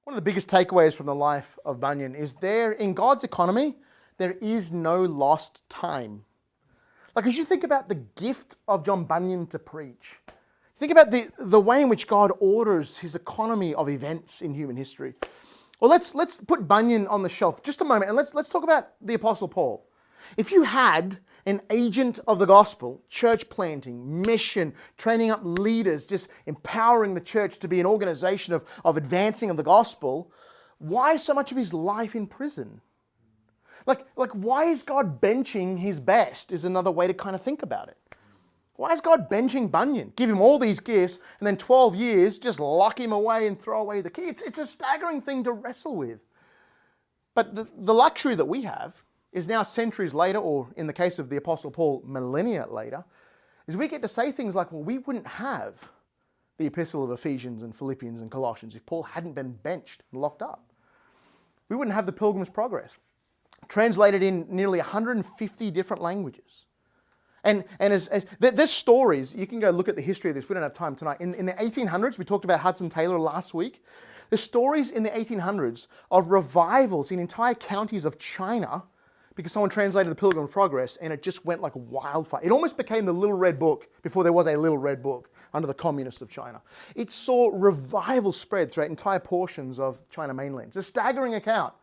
One of the biggest takeaways from the life of Bunyan is in God's economy, there is no lost time. Like as you think about the gift of John Bunyan to preach, think about the way in which God orders his economy of events in human history. Well, let's put Bunyan on the shelf just a moment and let's talk about the Apostle Paul. If you had an agent of the gospel, church planting, mission, training up leaders, just empowering the church to be an organization of advancing of the gospel, why so much of his life in prison? Like why is God benching his best is another way to kind of think about it. Why is God benching Bunyan? Give him all these gifts and then 12 years just lock him away and throw away the key. It's a staggering thing to wrestle with. But the luxury that we have is now centuries later, or in the case of the Apostle Paul, millennia later, is we get to say things like, well, we wouldn't have the epistle of Ephesians and Philippians and Colossians if Paul hadn't been benched and locked up. We wouldn't have the Pilgrim's Progress, translated in nearly 150 different languages. And there's stories, you can go look at the history of this, we don't have time tonight. In the 1800s, we talked about Hudson Taylor last week. There's stories in the 1800s of revivals in entire counties of China because someone translated the Pilgrim's Progress and it just went like wildfire. It almost became the Little Red Book before there was a Little Red Book under the communists of China. It saw revival spread throughout entire portions of China mainland. It's a staggering account.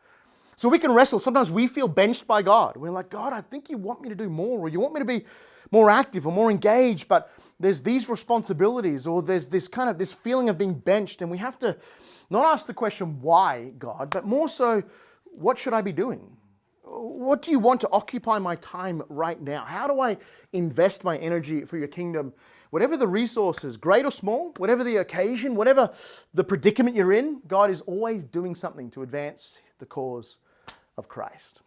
So we can wrestle. Sometimes we feel benched by God. We're like, God, I think you want me to do more, or you want me to be more active or more engaged, but there's these responsibilities, or there's this feeling of being benched, and we have to not ask the question, why, God, but more so, what should I be doing? What do you want to occupy my time right now? How do I invest my energy for your kingdom? Whatever the resources, great or small, whatever the occasion, whatever the predicament you're in, God is always doing something to advance the cause of Christ.